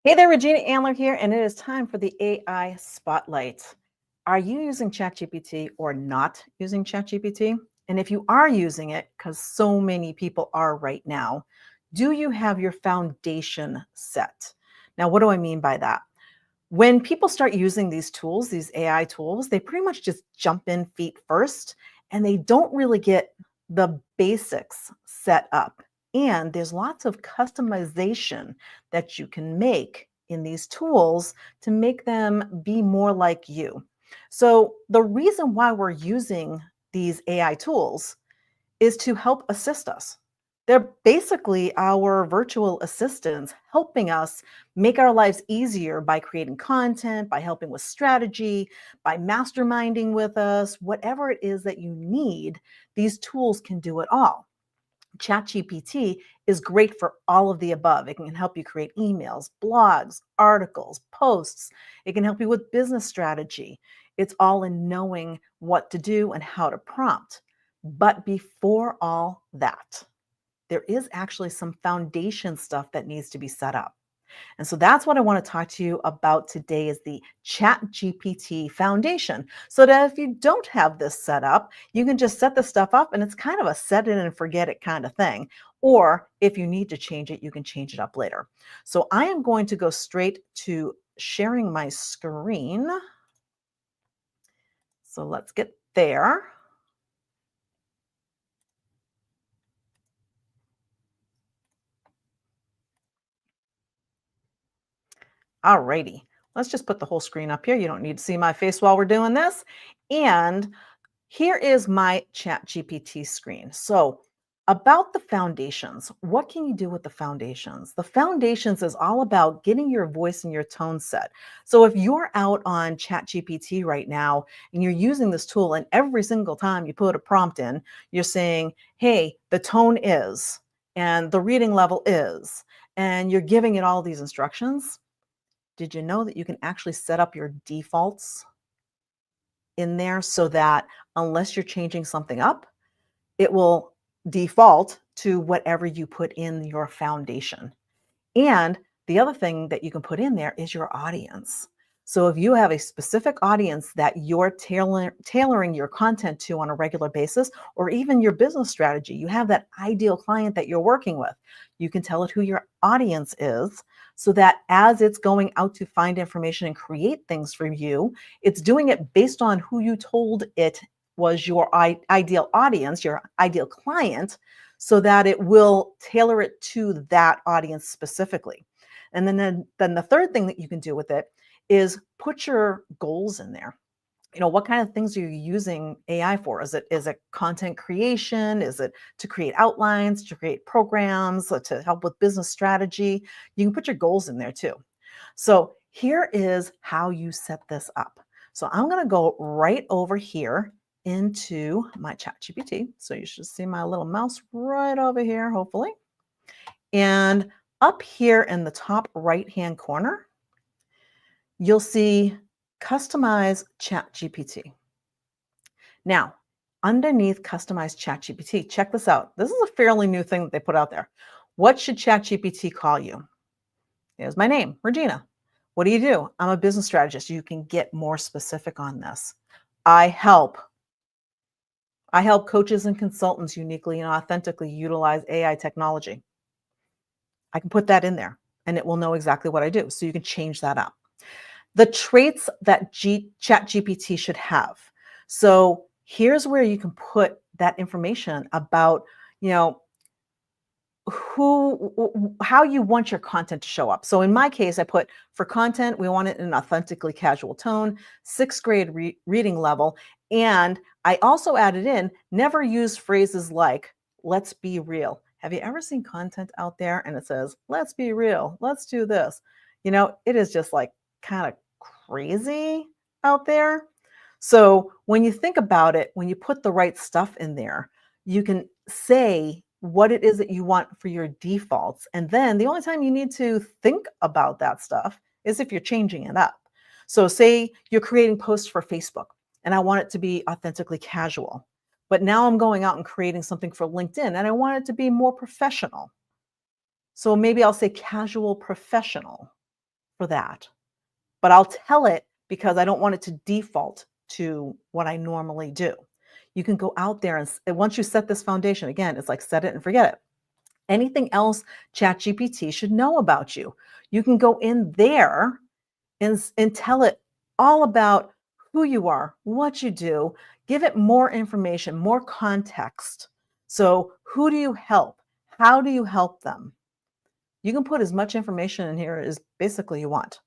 Hey there, Regina Andler here, and it is time for the AI Spotlight. Are you using ChatGPT or not using ChatGPT? And if you are using it, because so many people are right now, do you have your foundation set? Now, what do I mean by that? When people start using these tools, these AI tools, they pretty much just jump in feet first and they don't really get the basics set up. And there's lots of customization that you can make in these tools to make them be more like you. So, the reason why we're using these AI tools is to help assist us. They're basically our virtual assistants helping us make our lives easier by creating content, by helping with strategy, by masterminding with us, whatever it is that you need, these tools can do it all. ChatGPT is great for all of the above. It can help you create emails, blogs, articles, posts. It can help you with business strategy. It's all in knowing what to do and how to prompt. But before all that, there is actually some foundation stuff that needs to be set up. And so that's what I want to talk to you about today is the Chat GPT Foundation. So that if you don't have this set up, you can just set the stuff up and it's kind of a set it and forget it kind of thing. Or if you need to change it, you can change it up later. So I am going to go straight to sharing my screen. So let's get there. Alrighty, let's just put the whole screen up here. You don't need to see my face while we're doing this. And here is my Chat GPT screen. So about the foundations, what can you do with the foundations? The foundations is all about getting your voice and your tone set. So if you're out on Chat GPT right now and you're using this tool and every single time you put a prompt in, you're saying, hey, the tone is, and the reading level is, and you're giving it all these instructions. Did you know that you can actually set up your defaults in there so that unless you're changing something up, it will default to whatever you put in your foundation? And the other thing that you can put in there is your audience. So if you have a specific audience that you're tailoring your content to on a regular basis, or even your business strategy, you have that ideal client that you're working with, you can tell it who your audience is so that as it's going out to find information and create things for you, it's doing it based on who you told it was your ideal audience, your ideal client, so that it will tailor it to that audience specifically. And then the third thing that you can do with it is put your goals in there. What kind of things are you using AI for? Is it content creation? Is it to create outlines, to create programs, to help with business strategy? You can put your goals in there too. So here is how you set this up. So I'm going to go right over here into my chat GPT. So you should see my little mouse right over here, hopefully. And up here in the top right-hand corner, you'll see Customize Chat GPT. Now, underneath Customize Chat GPT, check this out. This is a fairly new thing that they put out there. What should Chat GPT call you? Here's my name, Regina. What do you do? I'm a business strategist. You can get more specific on this. I help coaches and consultants uniquely and authentically utilize AI technology. I can put that in there and it will know exactly what I do. So you can change that up. The traits that ChatGPT should have. So here's where you can put that information about, you know, how you want your content to show up. So in my case, I put for content, we want it in an authentically casual tone, sixth grade reading level. And I also added in, never use phrases like, let's be real. Have you ever seen content out there and it says, let's be real, let's do this? It is just like kind of crazy out there. So when you think about it, when you put the right stuff in there, you can say what it is that you want for your defaults. And then the only time you need to think about that stuff is if you're changing it up. So say you're creating posts for Facebook and I want it to be authentically casual. But now I'm going out and creating something for LinkedIn and I want it to be more professional. So maybe I'll say casual professional. for that, but I'll tell it because I don't want it to default to what I normally do. You can go out there and once you set this foundation, again, it's like set it and forget it. Anything else ChatGPT should know about you, you can go in there and tell it all about who you are, what you do, give it more information, more context. So, who do you help? How do you help them? You can put as much information in here as basically you want.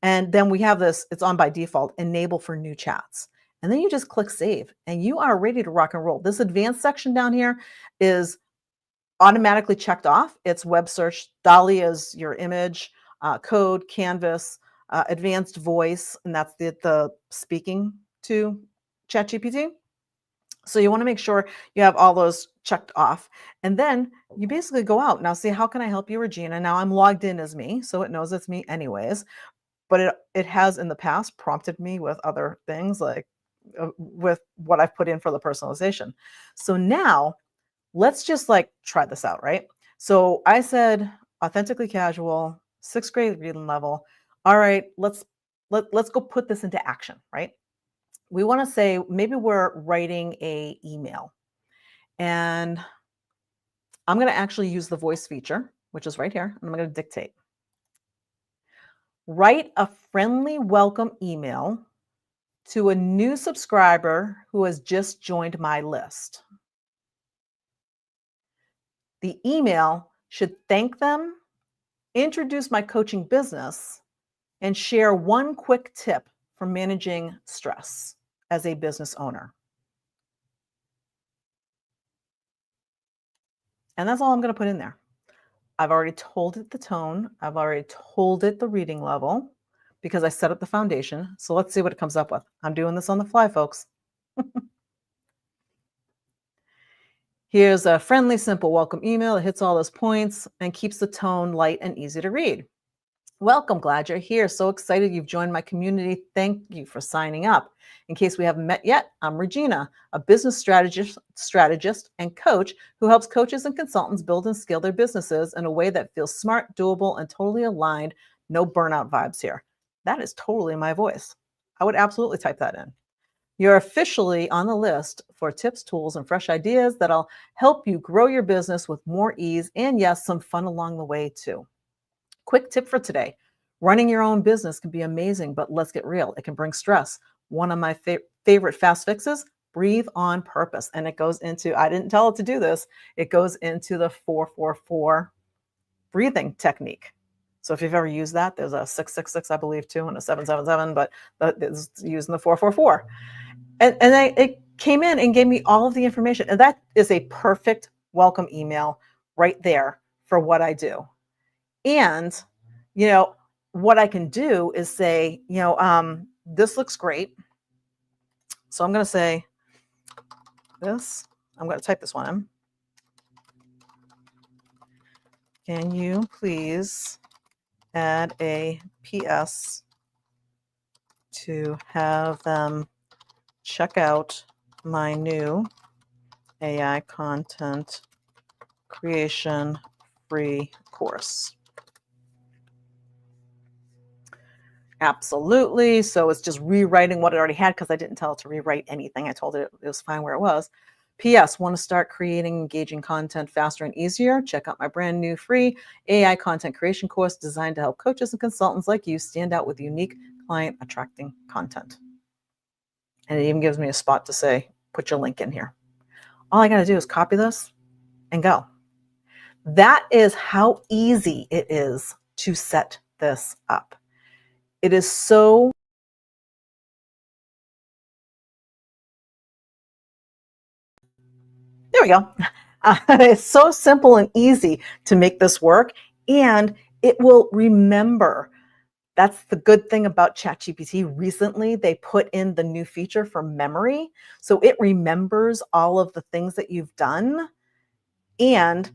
And then we have this, it's on by default, enable for new chats. And then you just click save and you are ready to rock and roll. This advanced section down here is automatically checked off. It's web search. DALL-E is your image, code, canvas, advanced voice, and that's the speaking to ChatGPT. So you want to make sure you have all those checked off. And then you basically go out. Now, see, how can I help you, Regina? Now I'm logged in as me, so it knows it's me anyways. But it has in the past prompted me with other things like with what I've put in for the personalization. So now let's just like try this out, right? So I said authentically casual, 6th grade reading level. All right, let's go put this into action, right? We want to say maybe we're writing a email, and I'm going to actually use the voice feature, which is right here. And I'm going to dictate. Write a friendly welcome email to a new subscriber who has just joined my list. The email should thank them, introduce my coaching business, and share one quick tip for managing stress as a business owner. And that's all I'm going to put in there. I've already told it the tone. I've already told it the reading level because I set up the foundation. So let's see what it comes up with. I'm doing this on the fly, folks. Here's a friendly, simple welcome email. It hits all those points and keeps the tone light and easy to read. Welcome, glad you're here. So excited you've joined my community. Thank you for signing up. In case we haven't met yet, I'm Regina, a business strategist and coach who helps coaches and consultants build and scale their businesses in a way that feels smart, doable, and totally aligned. No burnout vibes here. That is totally my voice. I would absolutely type that in. You're officially on the list for tips, tools, and fresh ideas that'll help you grow your business with more ease and, yes, some fun along the way too. Quick tip for today. Running your own business can be amazing, but let's get real. It can bring stress. One of my favorite fast fixes, breathe on purpose. And it goes into, I didn't tell it to do this, it goes into the 4-4-4 breathing technique. So if you've ever used that, there's a 6-6-6, I believe, too, and a 7-7-7, but it's using the 4-4-4. And it came in and gave me all of the information. And that is a perfect welcome email right there for what I do. And, what I can do is say, this looks great. So I'm going to say this. I'm going to type this one in. Can you please add a PS to have them check out my new AI content creation free course? Absolutely. So it's just rewriting what it already had because I didn't tell it to rewrite anything. I told it it was fine where it was. PS, want to start creating engaging content faster and easier? Check out my brand new free AI content creation course designed to help coaches and consultants like you stand out with unique client attracting content. And it even gives me a spot to say, put your link in here. All I got to do is copy this and go. That is how easy it is to set this up. It is so there we go. It's so simple and easy to make this work, and it will remember. That's the good thing about ChatGPT. Recently, they put in the new feature for memory. So it remembers all of the things that you've done, and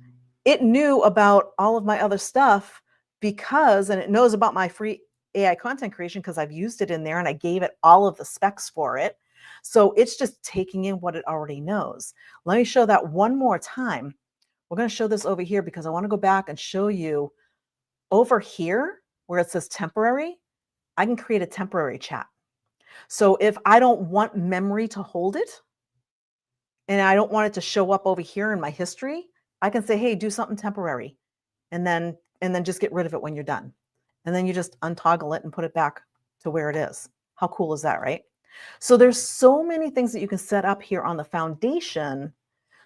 it knew about all of my other stuff and it knows about my free AI content creation because I've used it in there and I gave it all of the specs for it. So it's just taking in what it already knows. Let me show that one more time. We're going to show this over here because I want to go back and show you over here. where it says temporary, I can create a temporary chat. So if I don't want memory to hold it and I don't want it to show up over here in my history, I can say, "Hey, do something temporary." And then just get rid of it when you're done. And then you just untoggle it and put it back to where it is. How cool is that, right? So there's so many things that you can set up here on the foundation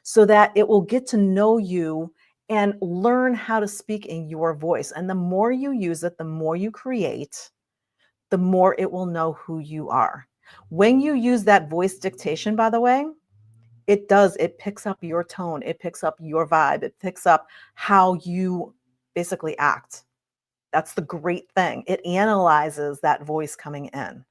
so that it will get to know you and learn how to speak in your voice. And the more you use it, the more you create, the more it will know who you are. When you use that voice dictation, by the way, it picks up your tone, it picks up your vibe, it picks up how you basically act. That's the great thing. It analyzes that voice coming in.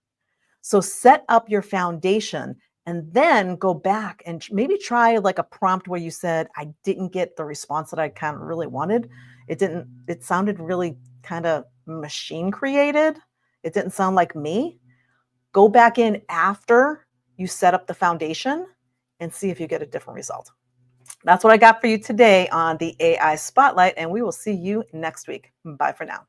So set up your foundation and then go back and maybe try like a prompt where you said, I didn't get the response that I kind of really wanted. It sounded really kind of machine created. It didn't sound like me. Go back in after you set up the foundation and see if you get a different result. That's what I got for you today on the AI Spotlight, and we will see you next week. Bye for now.